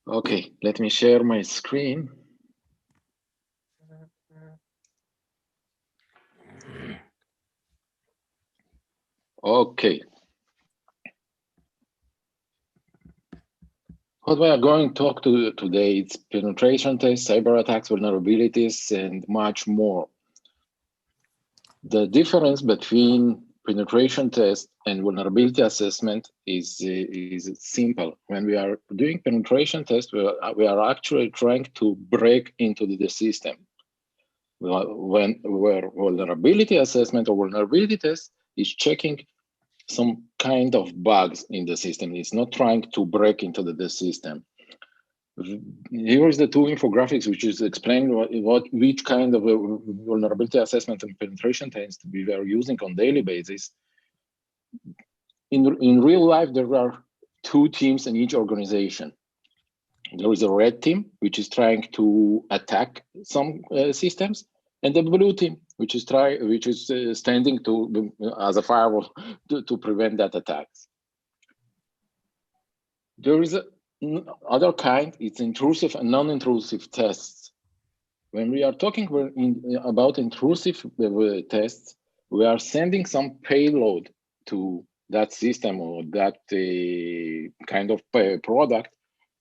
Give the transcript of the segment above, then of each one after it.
Okay, let me share my screen. Okay. What we are going to talk to today is penetration tests, cyber attacks, vulnerabilities, and much more. The difference between penetration test and vulnerability assessment is simple. When we are doing penetration test, we are actually trying to break into the system. Where vulnerability assessment or vulnerability test is checking some kind of bugs in the system. It's not trying to break into the system. Here is the two infographics, which is explain which kind of vulnerability assessment and penetration tests we are using on daily basis. In real life, there are two teams in each organization. There is a red team, which is trying to attack some systems, and the blue team, which is standing to as a firewall to prevent that attacks. There is other kind, it's intrusive and non-intrusive tests. When we are talking about intrusive tests, we are sending some payload to that system or that kind of product,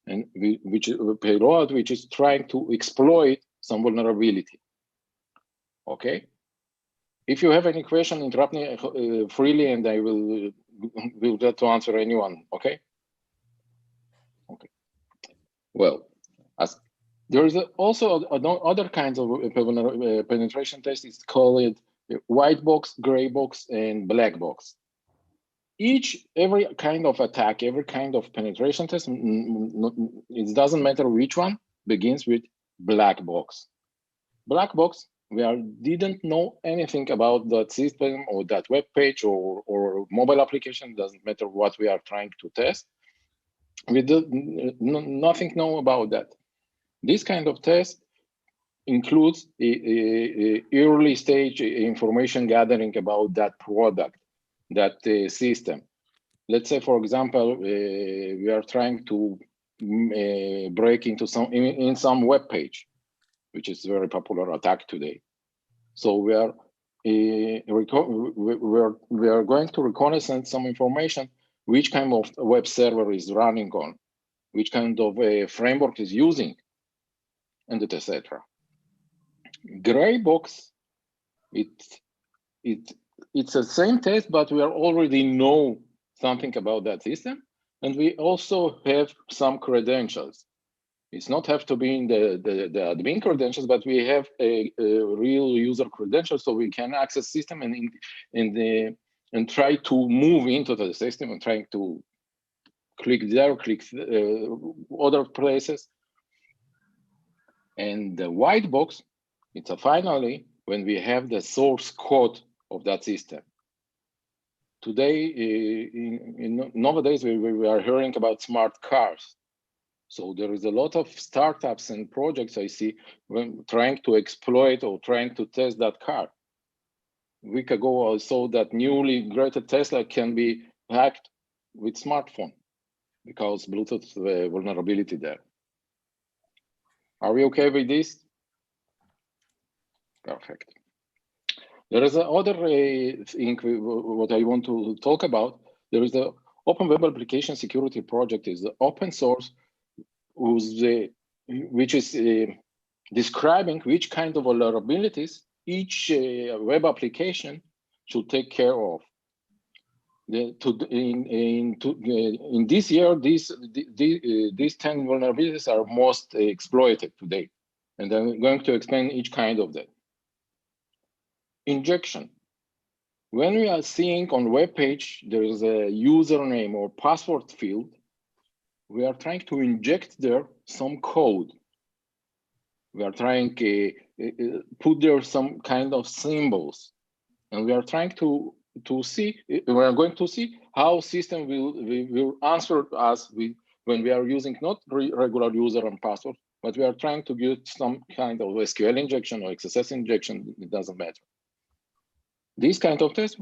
and which is trying to exploit some vulnerability. Okay. If you have any question, interrupt me freely, and I will get to answer anyone. Okay. Okay. Well, as there is also other kinds of penetration tests. It's called white box, gray box, and black box. Every kind of attack, every kind of penetration test, it doesn't matter which one, begins with black box. Black box, we didn't know anything about that system or that web page or mobile application. Doesn't matter what we are trying to test. We nothing know about that. This kind of test includes early stage information gathering about that product, that system. Let's say, for example, we are trying to break into some web page, which is a very popular attack today. So we are going to reconnaissance some information, which kind of web server is running on, which kind of framework is using, and etc. Gray box, it's the same test, but we already know something about that system, and we also have some credentials. It's not have to be in the admin credentials, but we have a real user credentials, so we can access system and try to move into the system and trying to click there, click other places. And the white box, it's finally when we have the source code of that system. Today, nowadays, we are hearing about smart cars. So there is a lot of startups and projects I see when trying to exploit or trying to test that car. A week ago, I saw that newly created Tesla can be hacked with smartphone because Bluetooth vulnerability there. Are we okay with this? Perfect. There is another thing what I want to talk about. There is the Open Web Application Security Project, is the open source, which is describing which kind of vulnerabilities each web application should take care of. In this year, these 10 vulnerabilities are most exploited today, and I'm going to explain each kind of them. Injection. When we are seeing on web page, there is a username or password field, we are trying to inject there some code. We are trying to put there some kind of symbols, and we are trying to see. We are going to see how system will answer us when we are using not regular user and password, but we are trying to get some kind of SQL injection or XSS injection. It doesn't matter. This kind of test,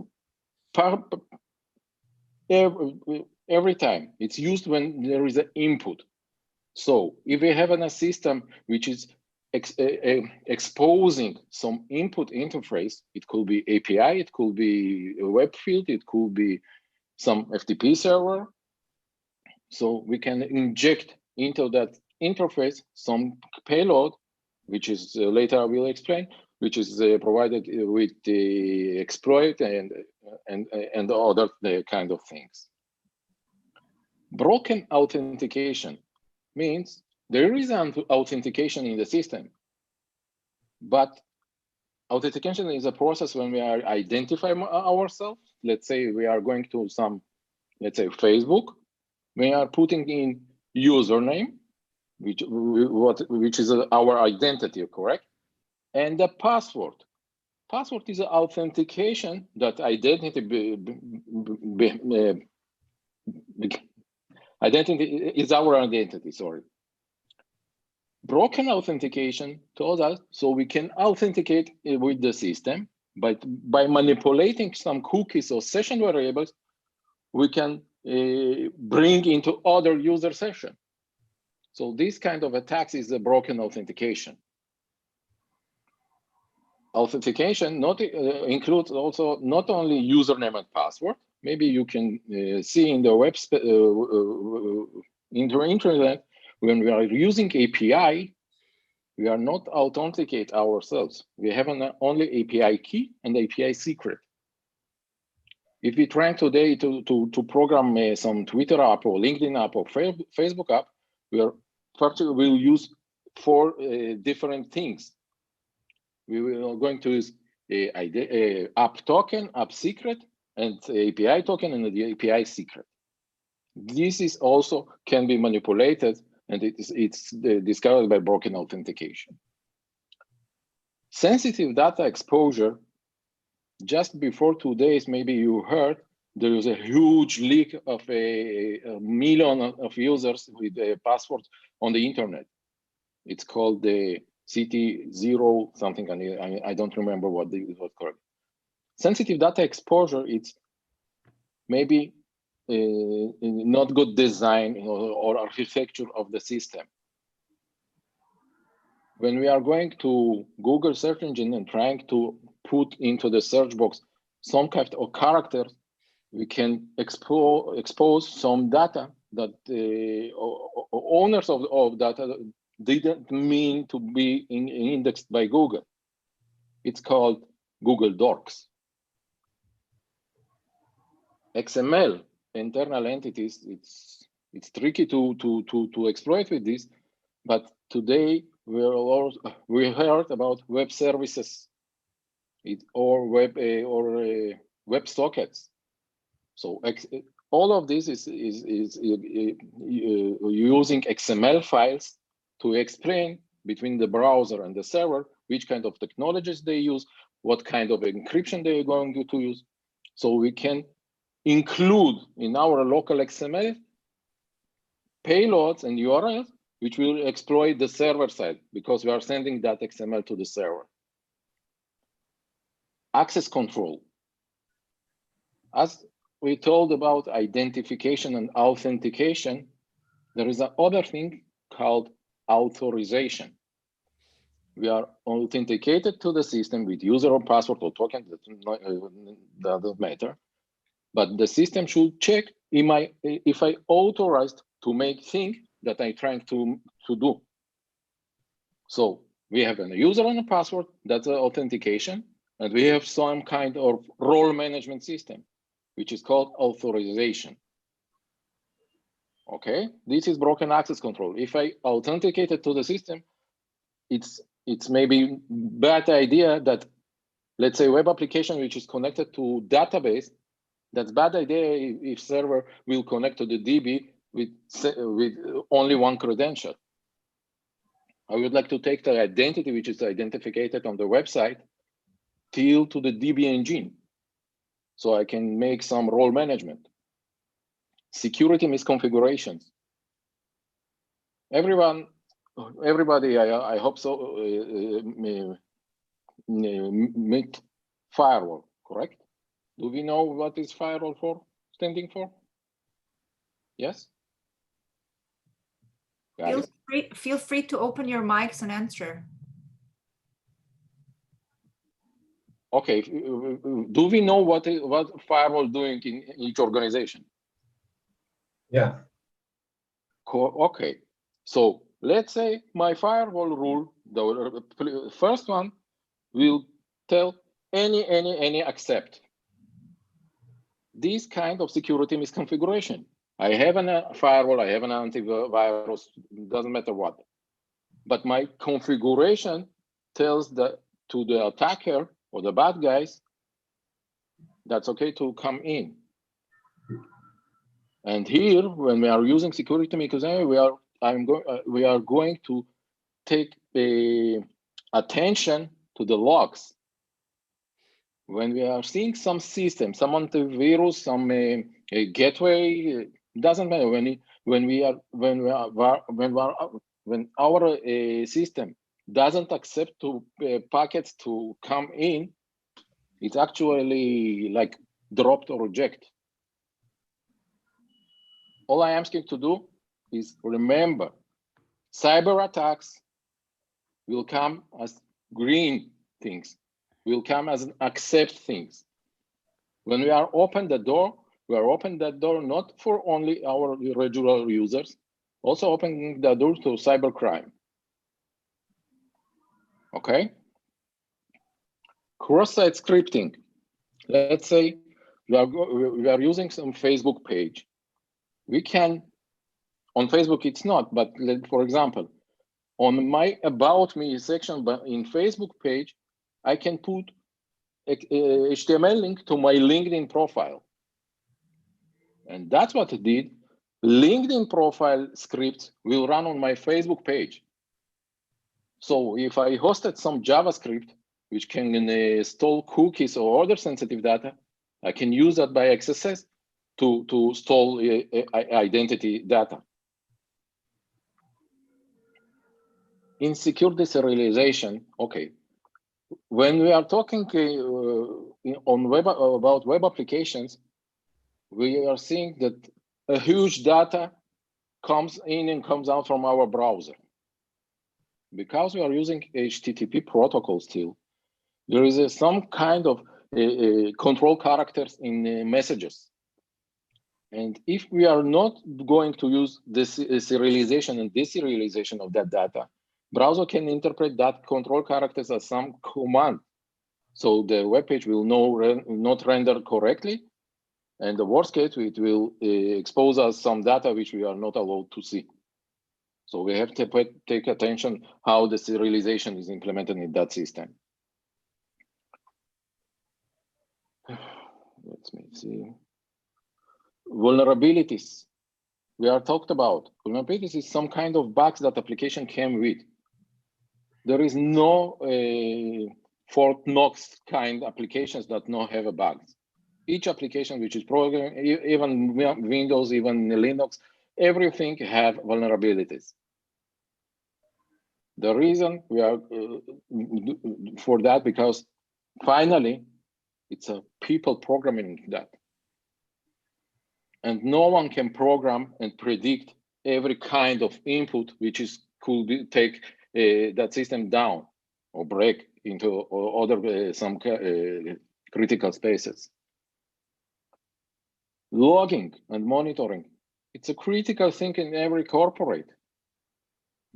every time it's used when there is an input. So if we have a system which is exposing some input interface, it could be API, it could be a web field, it could be some FTP server. So we can inject into that interface some payload, which is later I will explain, which is provided with the exploit and other kind of things. Broken authentication means there is an authentication in the system, but authentication is a process when we are identifying ourselves. Let's say we are going to some, let's say Facebook, we are putting in username, which is our identity, correct? And the password. Password is an authentication that identity is our identity, sorry. Broken authentication told us so we can authenticate with the system, but by manipulating some cookies or session variables, we can bring into other user session. So this kind of attacks is a broken authentication. Authentication includes also not only username and password. Maybe you can see in the web internet when we are using API, we are not authenticate ourselves. We have only API key and API secret. If we try today to program some Twitter app or LinkedIn app or Facebook app, we'll use 4 different things. We are going to use a app token, app secret, and API token and the API secret. This is also can be manipulated, and it's discovered by broken authentication. Sensitive data exposure. Just before 2 days, maybe you heard there was a huge leak of a million of users with a password on the internet. It's called the CT0 something, and I don't remember what it was called. Sensitive data exposure, it's maybe not good design or architecture of the system. When we are going to Google search engine and trying to put into the search box some kind of characters, we can expose some data that the owners of data didn't mean to be indexed by Google. It's called Google Docs. XML internal entities, it's tricky to exploit with this, but today we heard about web services or web sockets. So all of this is using XML files to explain between the browser and the server which kind of technologies they use, what kind of encryption they are going to use. So we can include in our local XML payloads and URLs which will exploit the server side because we are sending that XML to the server. Access control. As we told about identification and authentication, there is another thing called authorization. We are authenticated to the system with user or password or token, that doesn't matter. But the system should check if I authorized to make things that I'm trying to do. So we have a user and a password, that's authentication, and we have some kind of role management system, which is called authorization. Okay, this is broken access control. If I authenticated to the system, it's maybe bad idea that, let's say, web application which is connected to database, that's bad idea if server will connect to the DB with only one credential. I would like to take the identity which is identified on the website till to the DB engine, so I can make some role management. Security misconfigurations. Everybody, I hope so, meet firewall, correct? Do we know what is firewall standing for? Yes? Feel free to open your mics and answer. Okay, do we know what firewall doing in each organization? Yeah. Okay, so let's say my firewall rule, the first one will tell any accept. This kind of security misconfiguration. I have a firewall, I have an antivirus, doesn't matter what. But my configuration tells to the attacker or the bad guys that's okay to come in. And here, when we are using security misconfiguration, we are going to take attention to the logs. When we are seeing some system, some antivirus, some gateway, doesn't matter. When our system doesn't accept packets to come in, it's actually like dropped or reject. All I am asking to do is remember, cyber attacks will come as green things, will come as accept things. When we are open the door, we are opening that door not for only our regular users, also opening the door to cybercrime. Okay? Cross-site scripting. Let's say we are using some Facebook page. We can, on Facebook it's not, but for example, on my About Me section but in Facebook page, I can put HTML link to my LinkedIn profile. And that's what it did. LinkedIn profile script will run on my Facebook page. So if I hosted some JavaScript, which can store cookies or other sensitive data, I can use that by XSS to store identity data. Insecure deserialization, okay. When we are talking on about web applications, we are seeing that a huge data comes in and comes out from our browser. Because we are using HTTP protocol still, there is some kind of control characters in messages. And if we are not going to use this serialization and deserialization of that data, browser can interpret that control characters as some command. So the web page will not render correctly. And the worst case, it will expose us some data which we are not allowed to see. So we have to take attention how the serialization is implemented in that system. Let me see. Vulnerabilities. We are talked about. Vulnerabilities is some kind of bugs that application came with. There is no Fort Knox kind applications that don't have a bugs. Each application which is programmed, even Windows, even Linux, everything have vulnerabilities. The reason we are for that, because finally, it's a people programming that. And no one can program and predict every kind of input which could take that system down or break into other some critical spaces. Logging and monitoring, it's a critical thing in every corporate.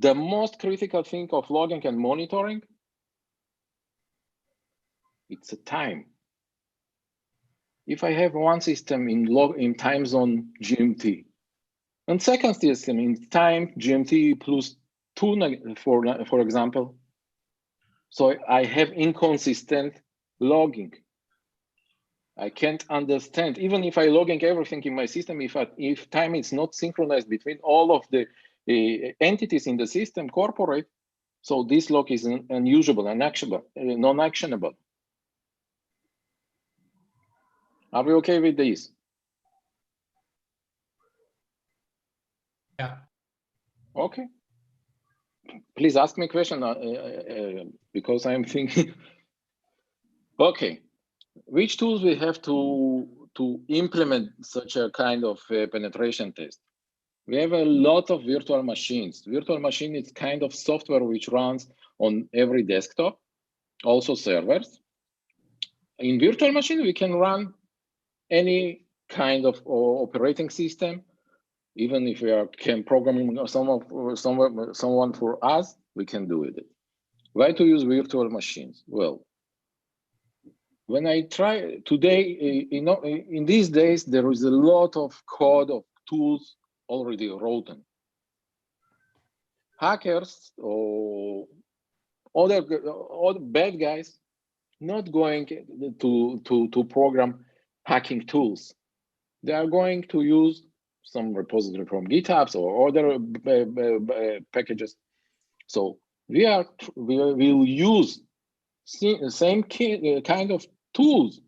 The most critical thing of logging and monitoring, it's a time. If I have one system in time zone GMT, and second system in time GMT plus 2, for example, so I have inconsistent logging. I can't understand, even if I logging everything in my system, if time is not synchronized between all of the entities in the system corporate, so this log is unusable, unactionable, non-actionable. Are we okay with this? Yeah. Okay. Please ask me a question because I'm thinking. Okay. Which tools we have to implement such a kind of penetration test? We have a lot of virtual machines. Virtual machine is kind of software which runs on every desktop, also servers. In virtual machine, we can run any kind of operating system. Even if we can programming someone for us, we can do it. Why to use virtual machines? Well, when I try today, in these days, there is a lot of code of tools already written. Hackers or other bad guys not going to program hacking tools. They are going to use some repository from GitHub or other packages. So we will use the same kind of tools,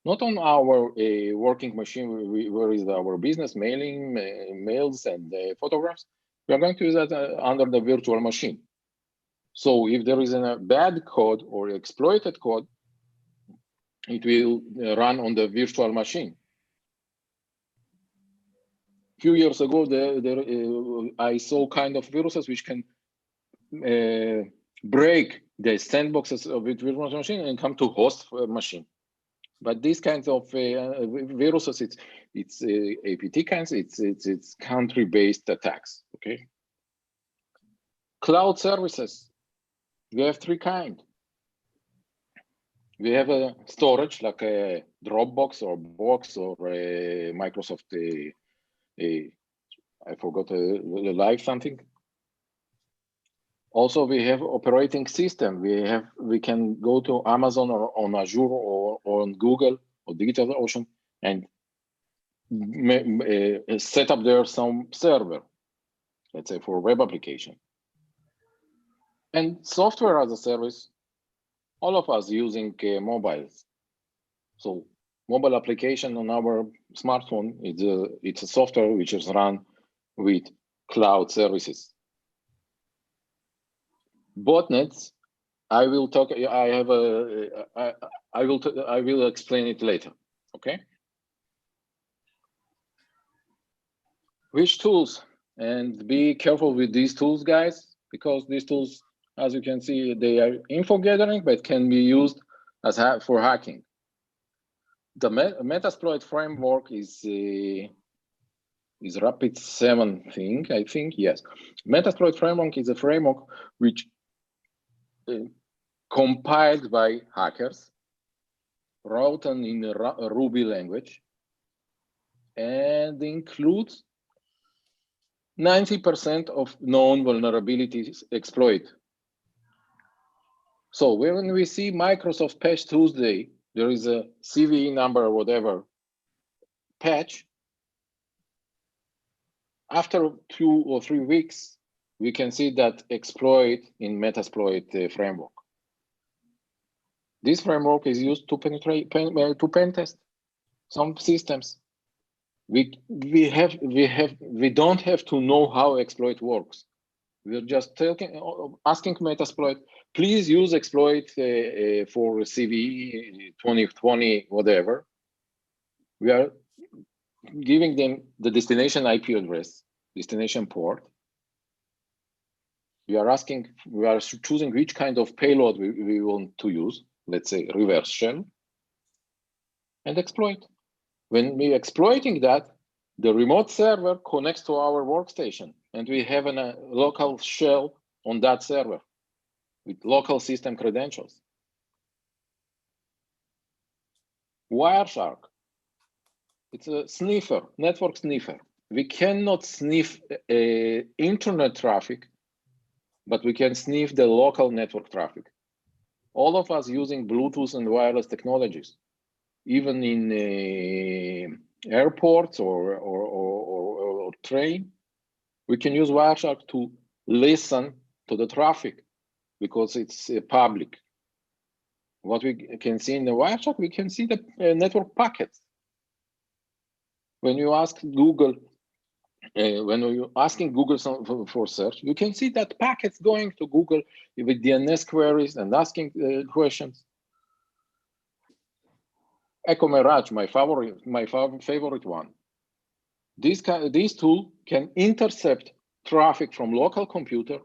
not on our working machine where is our business mailing, mails and photographs. We are going to use that under the virtual machine. So if there is a bad code or exploited code, it will run on the virtual machine. A few years ago, I saw kind of viruses which can break the sandboxes of the virtual machine and come to host machine. But these kinds of viruses, it's APT kinds, it's country-based attacks. Okay. Cloud services, we have three kinds. We have a storage like a Dropbox or Box or a Microsoft. I forgot the live something. Also, we have operating system. We can go to Amazon or on Azure or on Google or DigitalOcean and set up there some server, let's say for web application. And software as a service, all of us using mobiles. So mobile application on our smartphone, it's a software which is run with cloud services. Botnets, I will talk. I will explain it later. Okay. Which tools? And be careful with these tools, guys, because these tools, as you can see, they are info gathering, but can be used as for hacking. The Metasploit framework is Rapid7 thing, I think, yes. Metasploit framework is a framework which compiled by hackers, written in a Ruby language, and includes 90% of known vulnerabilities exploit. So when we see Microsoft Patch Tuesday, there is a CVE number or whatever patch. After 2 or 3 weeks, we can see that exploit in Metasploit framework. This framework is used to penetrate to pen test some systems. We don't have to know how exploit works. We're just asking Metasploit, please use exploit for CVE 2020 whatever. We are giving them the destination IP address, destination port. We are choosing which kind of payload we want to use, let's say reverse shell, and exploit. When we're exploiting that, the remote server connects to our workstation, and we have a local shell on that server with local system credentials. Wireshark, it's a sniffer, network sniffer. We cannot sniff internet traffic, but we can sniff the local network traffic. All of us using Bluetooth and wireless technologies, even in airports or train, we can use Wireshark to listen to the traffic because it's public. What we can see in the Wireshark, we can see the network packets. When you ask Google, when you're asking Google for search, you can see that packets going to Google with DNS queries and asking questions. EchoMirage, my favorite one. This tool can intercept traffic from local computer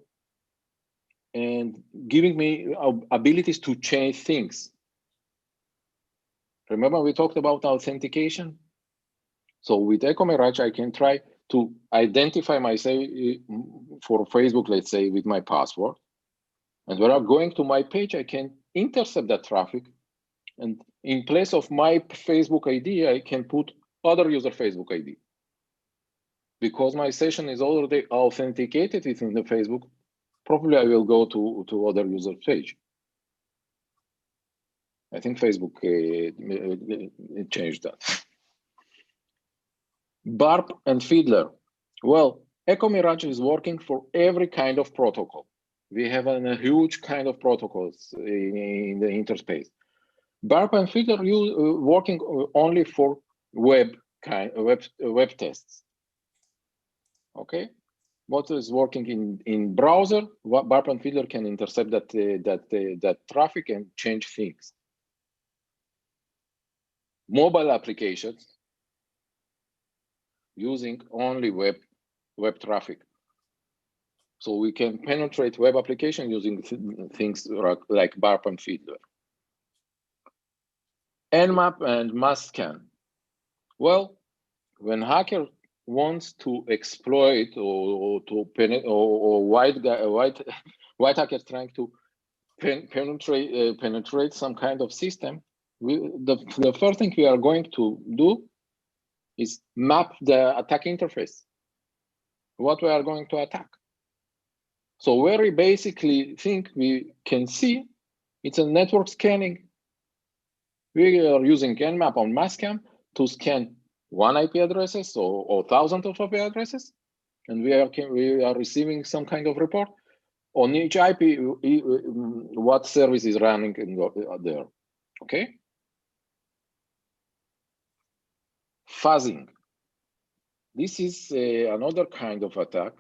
and giving me abilities to change things. Remember we talked about authentication? So with EchoMirage, I can try to identify myself for Facebook, let's say, with my password. And when I'm going to my page, I can intercept that traffic. And in place of my Facebook ID, I can put other user Facebook ID. Because my session is already authenticated within the Facebook, probably I will go to other user page. I think Facebook changed that. Burp and Fiddler. Well, EchoMirage is working for every kind of protocol. We have a huge kind of protocols in the interspace. Burp and Fiddler working only for web tests. Okay, what is working in browser? Burp and Fiddler can intercept that traffic and change things. Mobile applications using only web traffic. So we can penetrate web application using things like Burp and Fiddler. Nmap and Masscan. Well, when hacker wants to exploit or white hackers trying to penetrate some kind of system, the first thing we are going to do is map the attack interface, what we are going to attack. So very basically thing we can see, it's a network scanning. We are using Nmap on Masscan to scan one IP addresses or thousands of IP addresses, and we are receiving some kind of report on each IP, what service is running there, okay? Fuzzing. This is another kind of attack,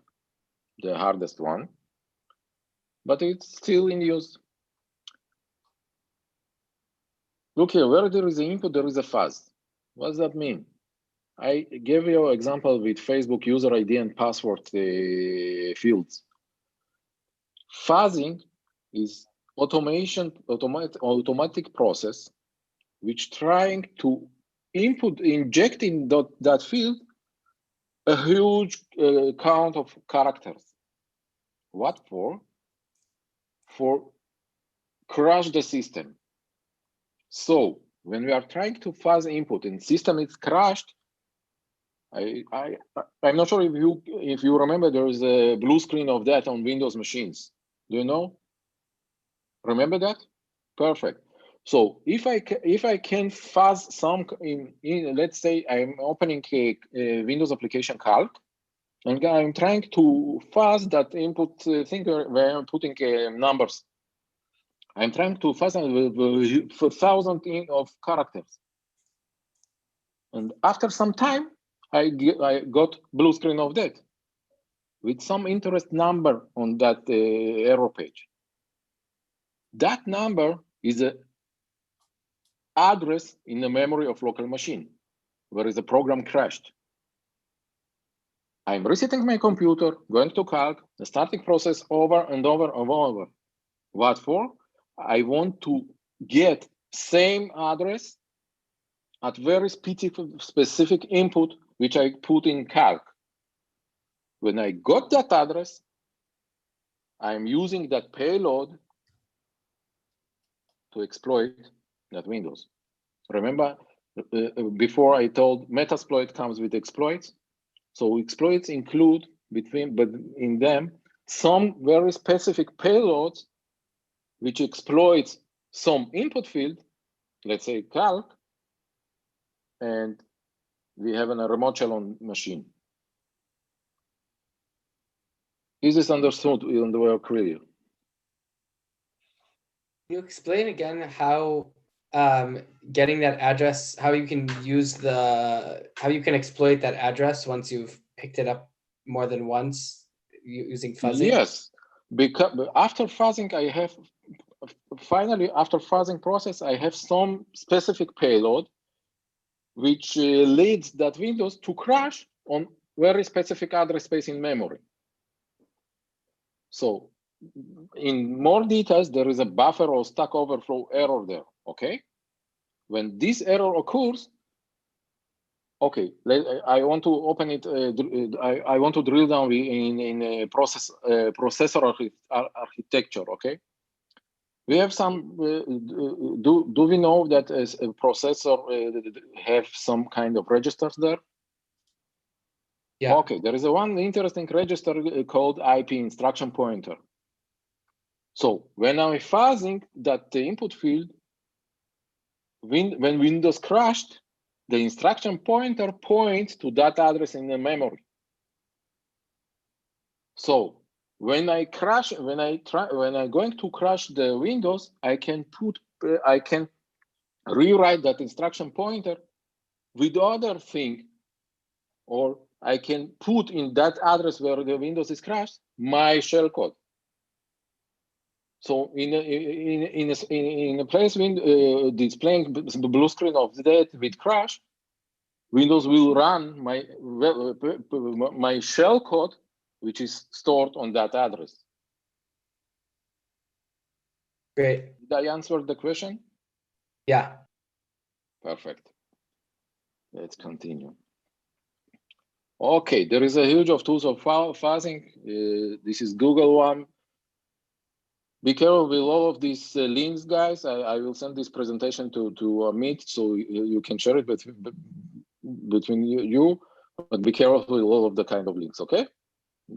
the hardest one, but it's still in use. Look here, where there is an input, there is a fuzz. What does that mean? I gave you an example with Facebook user ID and password fields. Fuzzing is automatic process which trying to inject in that field a huge count of characters. What for? For crash the system. So when we are trying to fuzz input and system is crashed, I'm not sure if you remember, there is a blue screen of that on Windows machines. Do you know? Remember that? Perfect. So if I can fuzz some let's say I'm opening a Windows application calc, and I'm trying to fuzz that input thing where I'm putting numbers. I'm trying to fuzz for thousands of characters, and after some time, I got blue screen of that with some interest number on that error page. That number is an address in the memory of local machine where the program crashed. I'm resetting my computer, going to calc, the starting process over and over and over. What for? I want to get same address at very specific input, which I put in calc. When I got that address, I'm using that payload to exploit that Windows. Remember, before I told Metasploit comes with exploits. So exploits include but in them, some very specific payloads which exploits some input field, let's say calc, and we have a remote shell on machine. Is this understood in the way clear? Can you explain again how getting that address, how you can exploit that address once you've picked it up more than once using fuzzing? Yes, because after fuzzing, I have finally after fuzzing process, I have some specific payload which leads that Windows to crash on very specific address space in memory. So in more details, there is a buffer or stack overflow error there, okay? When this error occurs, okay, I want to open it, I want to drill down in a processor architecture, okay? We have some, do we know that as a processor have some kind of registers there? Yeah. Okay, there is one interesting register called IP instruction pointer. So when I'm fuzzing that the input field, when Windows crashed, the instruction pointer points to that address in the memory. So when I crash, when I'm going to crash the Windows, I can rewrite that instruction pointer with other thing, or I can put in that address where the Windows is crashed my shellcode. So in a place when displaying the blue screen of that with crash, Windows will run my shellcode, which is stored on that address. Great. Did I answer the question? Yeah. Perfect. Let's continue. Okay, there is a huge of tools of fuzzing. This is Google one. Be careful with all of these links, guys. I will send this presentation to Meet so you can share it between you, but be careful with all of the kind of links, okay?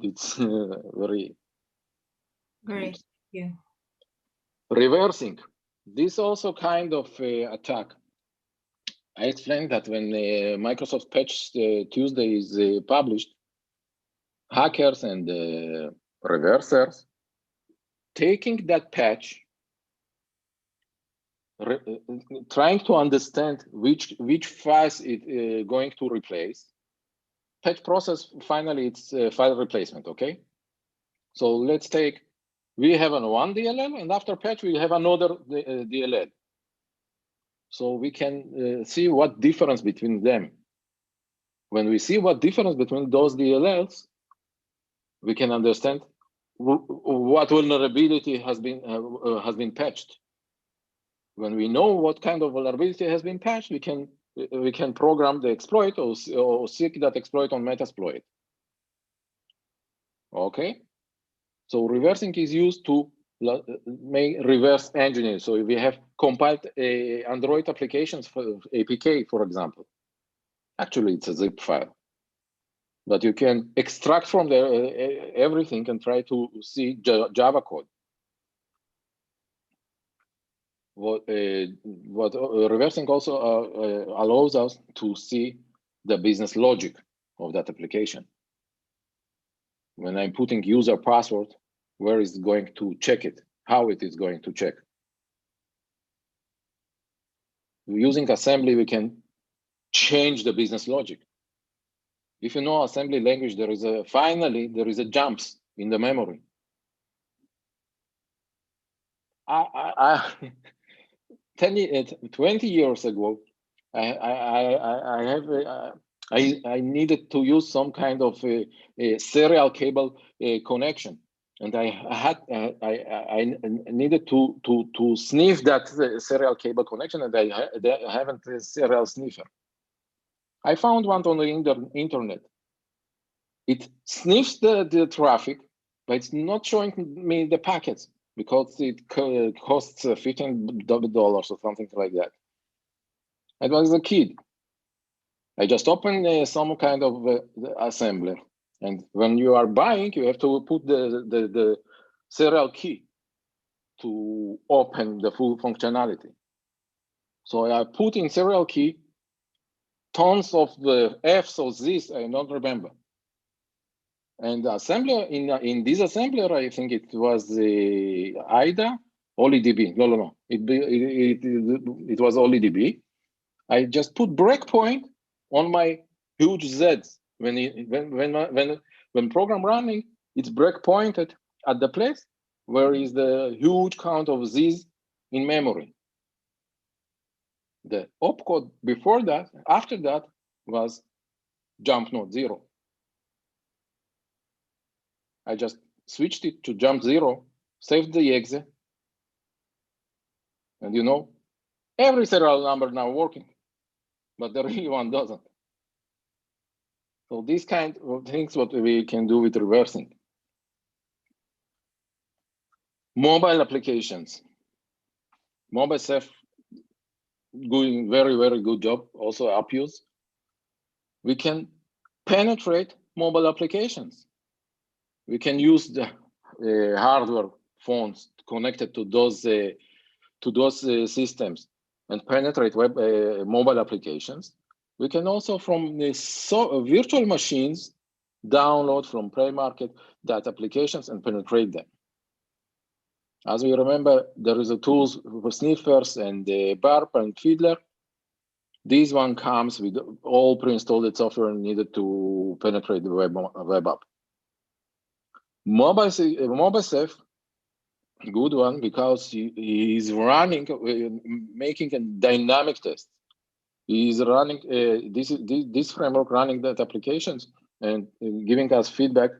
It's very Great. Thank you. Reversing. This also kind of attack. I explained that when Microsoft Patch Tuesday is published, hackers and reversers taking that patch, trying to understand which files it going to replace. Patch process, finally, it's file replacement, okay? So let's take, we have one DLL, and after patch, we have another DLL. So we can see what difference between them. When we see what difference between those DLLs, we can understand what vulnerability has been patched. When we know what kind of vulnerability has been patched, we can program the exploit or seek that exploit on Metasploit. Okay, so reversing is used to make reverse engineering. So if we have compiled Android applications for APK, for example, actually it's a zip file, but you can extract from there everything and try to see Java code. What reversing also allows us to see the business logic of that application. When I'm putting user password, where is it going to check it? How it is going to check? Using assembly, we can change the business logic. If you know assembly language, finally there is a jumps in the memory. 20 years ago, I needed to use some kind of a serial cable connection, and I needed to sniff that serial cable connection, and I haven't a serial sniffer. I found one on the internet. It sniffs the traffic, but it's not showing me the packets because it costs $15 or something like that. I was a kid. I just opened some kind of assembler, and when you are buying, you have to put the serial key to open the full functionality. So I put in serial key tons of the F's or Z's, I don't remember. And the assembler in this assembler, I think it was the IDA, OLIDB. No. It was OLIDB. I just put breakpoint on my huge Z's. When program running, it's breakpointed at the place where is the huge count of Z's in memory. The opcode before that, after that, was jump node 0. I just switched it to jump 0, saved the exe, and you know, every serial number now working, but the real one doesn't. So these kind of things what we can do with reversing. Mobile applications. MobileSafe doing very, very good job, also Appius. We can penetrate mobile applications. We can use the hardware phones connected to those systems and penetrate web mobile applications. We can also from the virtual machines download from Play Market that applications and penetrate them. As we remember, there is a tools for sniffers and Burp and Fiddler. This one comes with all pre-installed software needed to penetrate the web app. MobileSafe, good one because he is running, making a dynamic test. He is running this framework running that applications and giving us feedback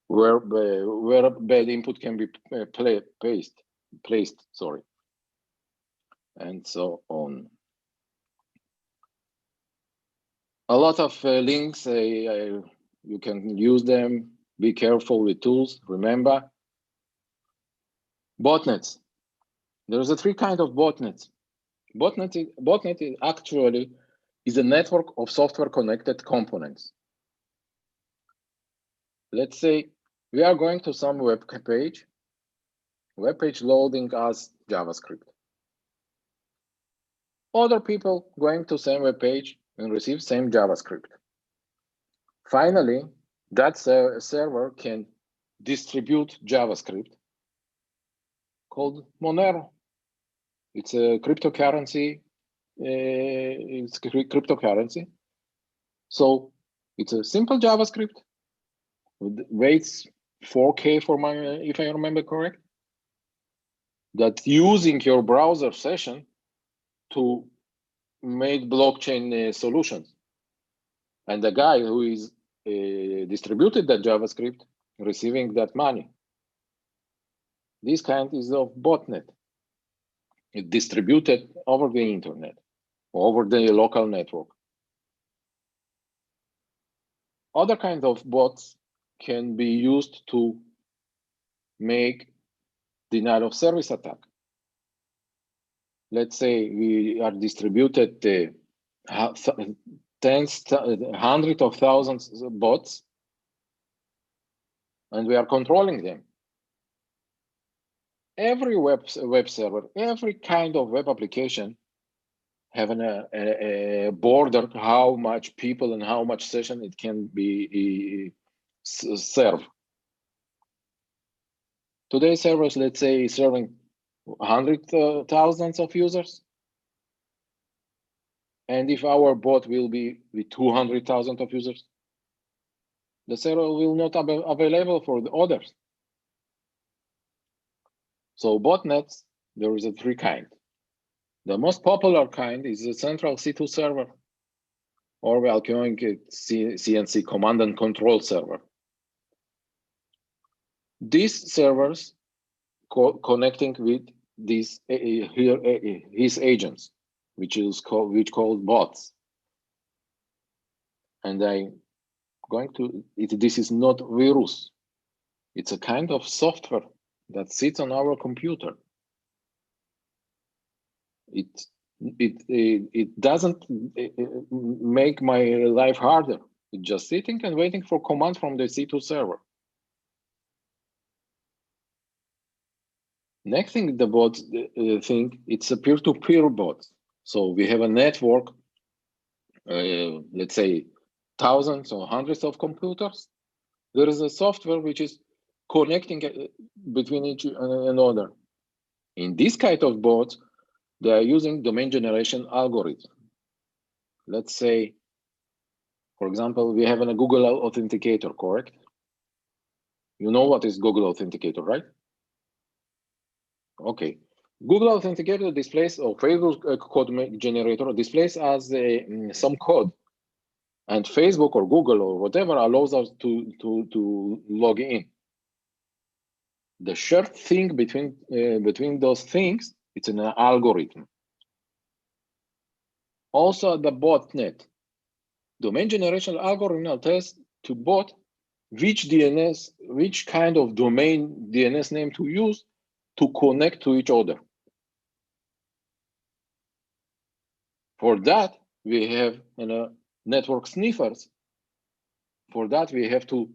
where bad input can be placed, sorry, and so on. A lot of links, you can use them. Be careful with tools. Remember, botnets. There's a three kind of botnets. Botnet actually is a network of software connected components. Let's say we are going to some web page loading as JavaScript. Other people going to same web page and receive same JavaScript. Finally, that server can distribute JavaScript called Monero. It's a cryptocurrency. So it's a simple JavaScript with weights 4K for my, if I remember correct, that using your browser session to make blockchain solutions. And the guy who is distributed that JavaScript receiving that money. This kind is of botnet. It's distributed over the internet, over the local network. Other kinds of bots can be used to make denial of service attack. Let's say we are distributed hundreds of thousands of bots, and we are controlling them. Every web server, every kind of web application have a border how much people and how much session it can be serve. Today servers, let's say, serving 100,000 of users. And if our bot will be with 200,000 of users, the server will not be available for the others. So botnets, there is a three kind. The most popular kind is the central C2 server, or we are calling it CNC, command and control server. These servers connecting with these his agents, which called bots. And I'm going to this is not virus. It's a kind of software that sits on our computer. It doesn't make my life harder. It's just sitting and waiting for commands from the C2 server. Next thing the bot thing, it's a peer-to-peer bot. So we have a network, let's say thousands or hundreds of computers. There is a software which is connecting between each another. In this kind of bots, they are using domain generation algorithm. Let's say, for example, we have a Google Authenticator, correct? You know what is Google Authenticator, right? Okay. Google Authenticator displays, or Facebook code generator displays as some code And Facebook or Google or whatever allows us to log in. The shared thing between those things, it's an algorithm. Also, the botnet, domain generation algorithm tells to bot which DNS, which kind of domain DNS name to use to connect to each other. For that, we have network sniffers. For that, we have to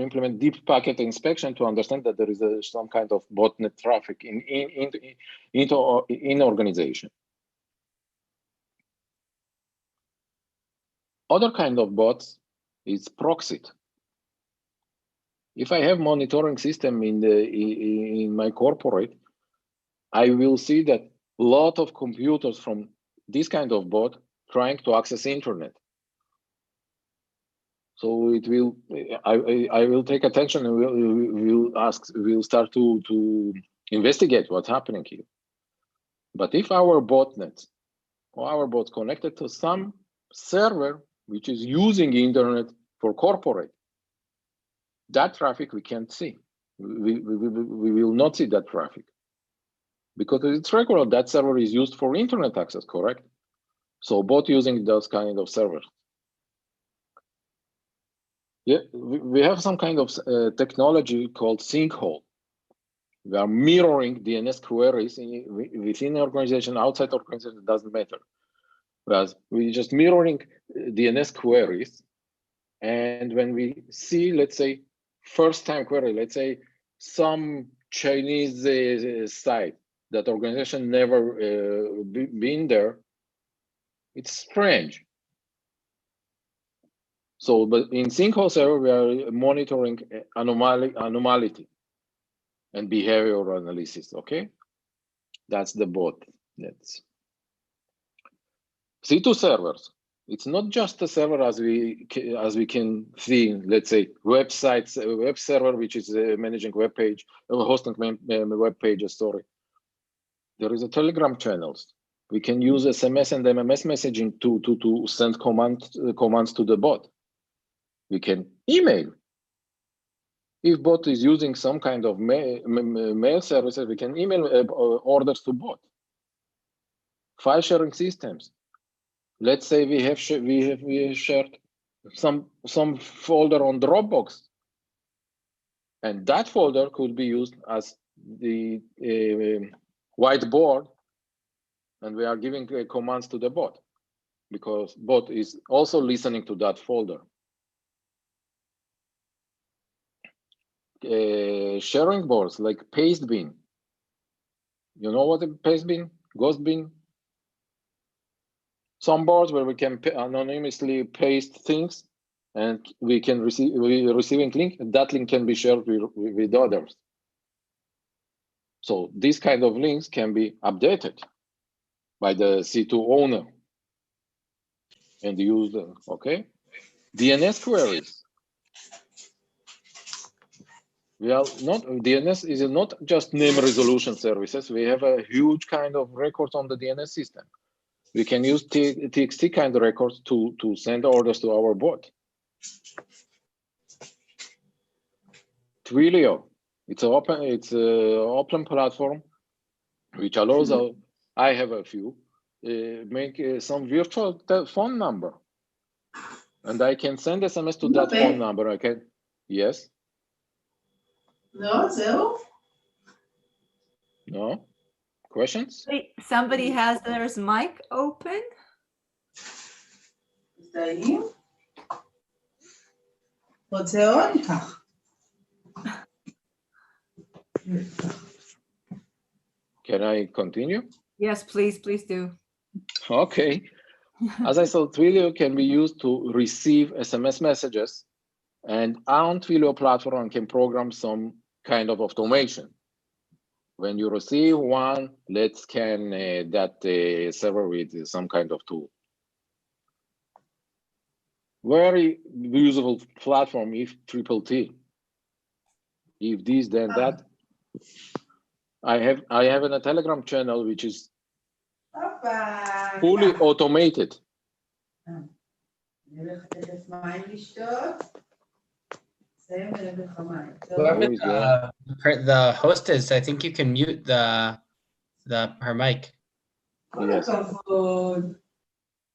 implement deep packet inspection to understand that there is some kind of botnet traffic in organization. Other kind of bots is proxied. If I have monitoring system in my corporate, I will see that a lot of computers from this kind of bot trying to access internet. So it will, I will take attention and we'll start to investigate what's happening here. But if our botnet or our bot connected to some server which is using internet for corporate, that traffic we can't see. We will not see that traffic because it's regular. That server is used for internet access, correct? So bot using those kind of servers. Yeah, we have some kind of technology called sinkhole. We are mirroring DNS queries within the organization, outside the organization, it doesn't matter. Whereas we're just mirroring DNS queries. And when we see, let's say, first time query, let's say some Chinese site that organization never been there, it's strange. So, but in sinkhole server, we are monitoring anomaly and behavioral analysis, okay? That's the botnets. C2 servers, it's not just a server as we can see, let's say, websites, a web server, which is managing web page, hosting web pages, sorry. There is a Telegram channels. We can use SMS and MMS messaging to send commands to the bot. We can email. If bot is using some kind of mail services, we can email orders to bot. File sharing systems. Let's say we have shared some folder on Dropbox, and that folder could be used as the whiteboard, and we are giving commands to the bot because bot is also listening to that folder. Sharing boards like Pastebin. You know what a Pastebin? Ghostbin? Some boards where we can anonymously paste things and we can receiving link, and that link can be shared with others. So these kind of links can be updated by the C2 owner and use them, okay? DNS queries. DNS is not just name resolution services. We have a huge kind of records on the DNS system. We can use TXT kind of records to send orders to our bot. Twilio, it's an open platform which allows I have a few make some virtual phone number, and I can send SMS to that phone number. I can, yes. No. Questions? Wait, somebody has their mic open. Can I continue? Yes, please do. Okay. As I said, Twilio can be used to receive SMS messages, and on Twilio platform can program some kind of automation. When you receive one, let's scan that server with some kind of tool. Very usable platform if TTT. If this, then that. I have a Telegram channel which is fully automated. Whoever Who is there? the host is, I think you can mute her mic. Yes.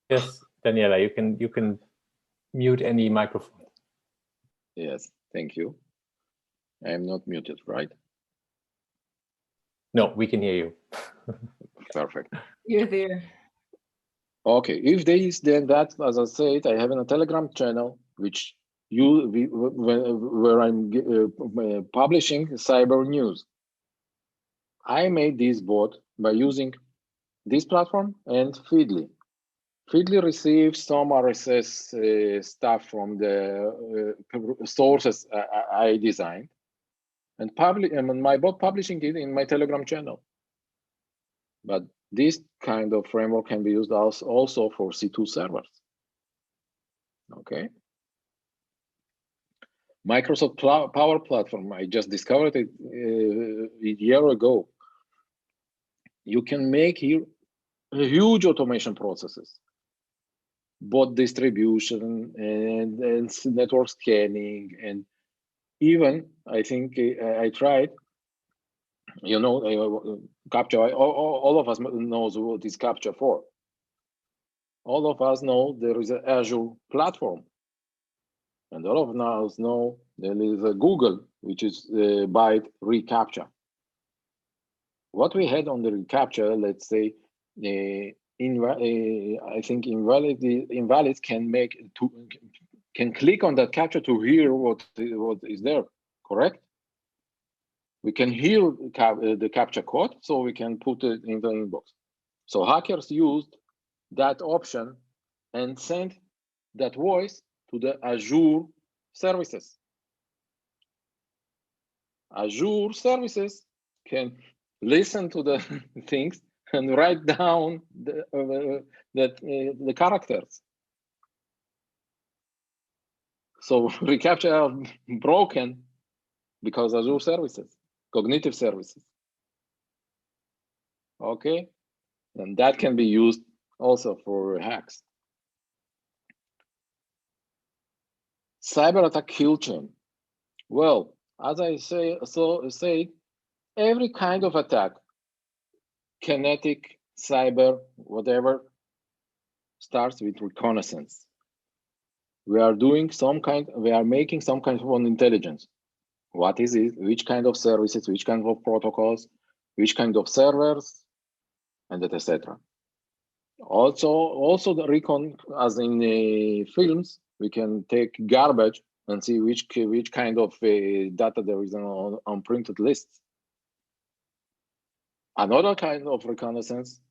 Yes, Daniela, you can mute any microphone. Yes. Thank you. I am not muted, right? No, we can hear you. Perfect. You're there. Okay. If there is, then that, as I said, I have a Telegram channel which where I'm publishing cyber news. I made this bot by using this platform and Fiddler. Fiddler receives some RSS stuff from the sources I designed, and my bot publishing it in my Telegram channel. But this kind of framework can be used also for C2 servers. Okay. Microsoft Power Platform, I just discovered it a year ago. You can make here huge automation processes, bot distribution and network scanning, and even I think I tried, you know, CAPTCHA. All of us knows what is CAPTCHA for. All of us know there is an Azure platform, and all of us know there is a Google, which is by reCAPTCHA. What we had on the reCAPTCHA, let's say, I think invalids can click on that CAPTCHA to hear what is there, correct? We can hear the CAPTCHA code, so we can put it in the inbox. So hackers used that option and sent that voice to the Azure services. Azure services can listen to the things and write down the characters. So reCAPTCHA are broken because Azure services, cognitive services. Okay, and that can be used also for hacks. Cyber attack kill chain. Well, as I say, every kind of attack, kinetic, cyber, whatever, starts with reconnaissance. We are making some kind of intelligence. What is it? Which kind of services? Which kind of protocols? Which kind of servers? And etc. Also the recon, as in films, we can take garbage and see which kind of data there is on printed lists. Another kind of reconnaissance,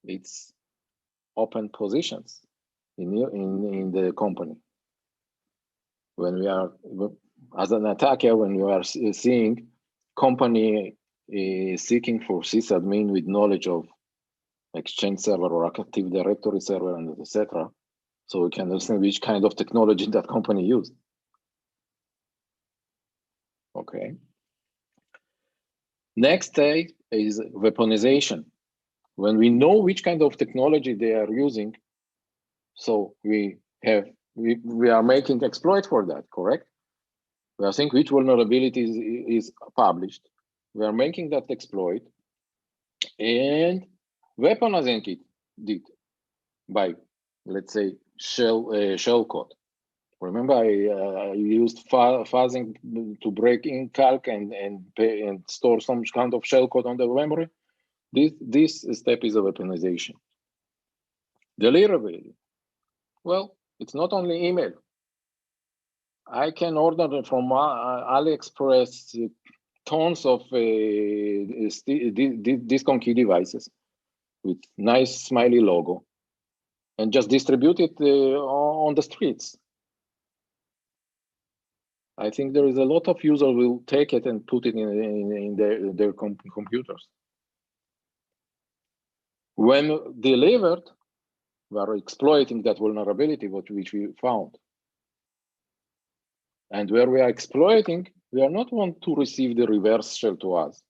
it's open positions in the company. When we are, as an attacker, when we are seeing company seeking for sysadmin with knowledge of Exchange server or Active Directory server and etc. So we can understand which kind of technology that company used. Okay. Next stage is weaponization. When we know which kind of technology they are using, so we are making exploit for that, correct? We are saying which vulnerability is published. We are making that exploit and weaponizing it by, let's say, shell code. Remember, I used fuzzing to break in calc and store some kind of shell code on the memory. This step is a weaponization. Deliverability. Well, it's not only email. I can order from AliExpress tons of discount key devices with nice smiley logo and just distribute it on the streets. I think there is a lot of users will take it and put it in their computers. When delivered, we are exploiting that vulnerability which we found. And where we are exploiting, we are not want to receive the reverse shell to us.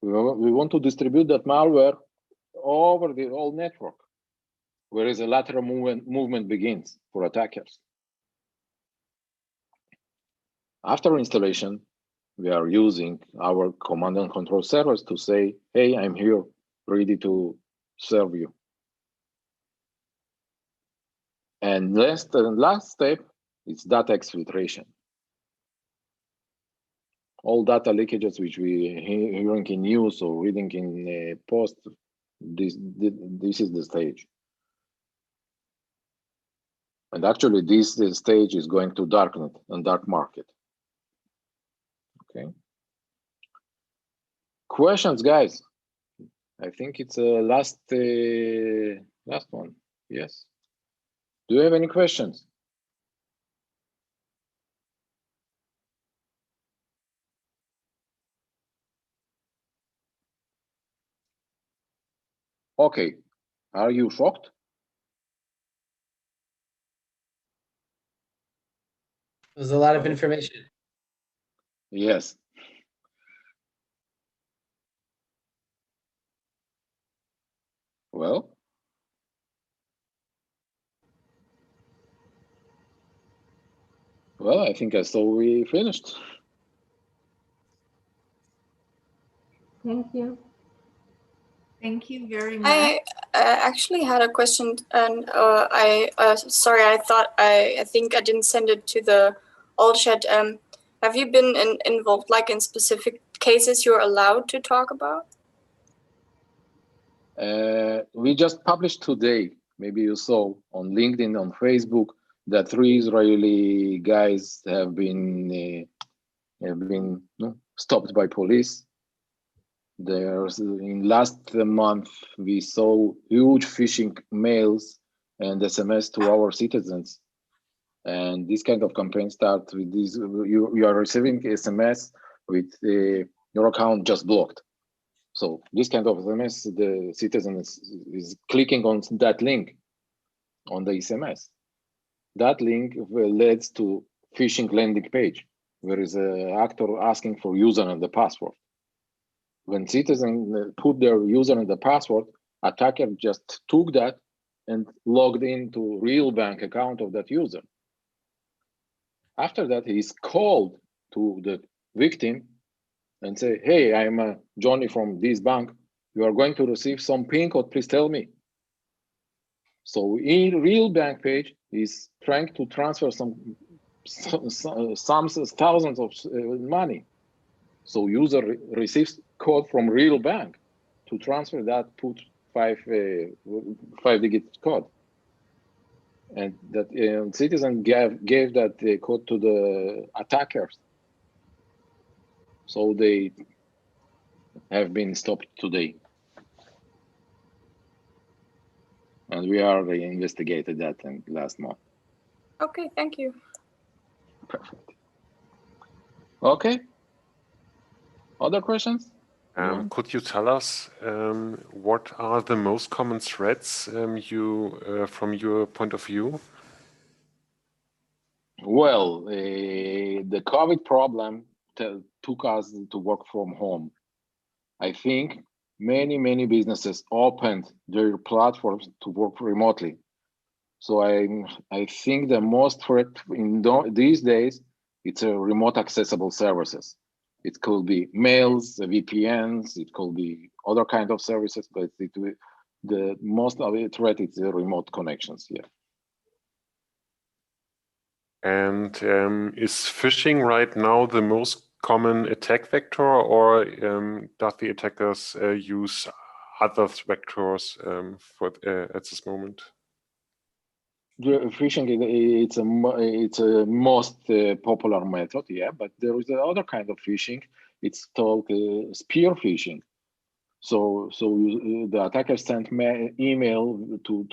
We want to distribute that malware over the whole network. whereas the lateral movement begins for attackers. After installation, we are using our command and control servers to say, hey, I'm here, ready to serve you. And last step is data exfiltration. All data leakages which we hearing in news or reading in post, this is the stage. And actually, this stage is going to darknet and dark market. Okay. Questions, guys? I think it's a last one. Yes. Do you have any questions? Okay. Are you shocked? There's a lot of information. Yes. Well, I think I saw we finished. Thank you. Thank you very much. I actually had a question, and sorry, I think I didn't send it to the all chat. Have you been involved, like in specific cases you're allowed to talk about? We just published today, maybe you saw on LinkedIn, on Facebook, that 3 Israeli guys have been stopped by police. There's in last month we saw huge phishing mails and SMS to our citizens, and this kind of campaign starts with this: you are receiving SMS with your account just blocked. So this kind of SMS, the citizen is clicking on that link on the SMS. That link leads to phishing landing page, where is an actor asking for user and the password. When citizens put their user and the password, attacker just took that and logged into real bank account of that user. After that, he's called to the victim and say, hey, I'm Johnny from this bank. You are going to receive some PIN code, please tell me. So in real bank page, he's trying to transfer some thousands of money. So user receives code from real bank to transfer that, put 5-digit code. And that citizen gave that code to the attackers. So they have been stopped today. And we are investigated that last month. Okay, thank you. Perfect. Okay. Other questions? Could you tell us what are the most common threats from your point of view? Well, the COVID problem took us to work from home. I think many businesses opened their platforms to work remotely. So I think the most threat in these days, it's remote accessible services. It could be mails, VPNs, it could be other kind of services, but the most of the threat is the remote connections here. And is phishing right now the most common attack vector, or does the attackers use other vectors at this moment? Phishing, it's a most popular method, yeah, but there is another kind of phishing. It's called spear phishing. So the attacker sent email to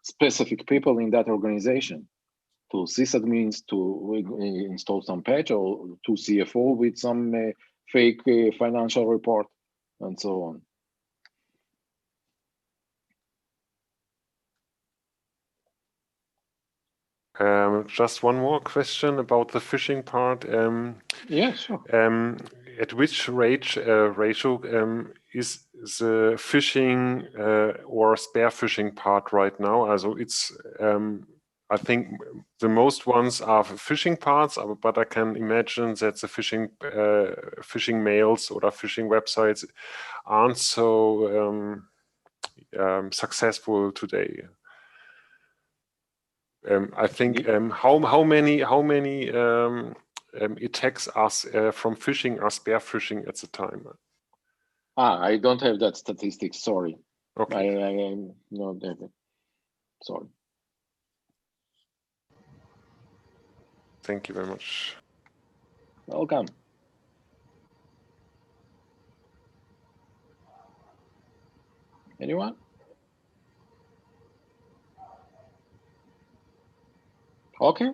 specific people in that organization, to sysadmins to install some patch, or to CFO with some fake financial report, and so on. Just one more question about the phishing part. Yeah, sure. At which ratio is the phishing or spare phishing part right now. Also it's I think the most ones are phishing parts, but I can imagine that the phishing mails or phishing websites aren't so successful today. I think how many attacks are from phishing are spare phishing at the time? I don't have that statistic. Sorry. Okay. I not have it. Sorry. Thank you very much. Welcome. Anyone? Okay.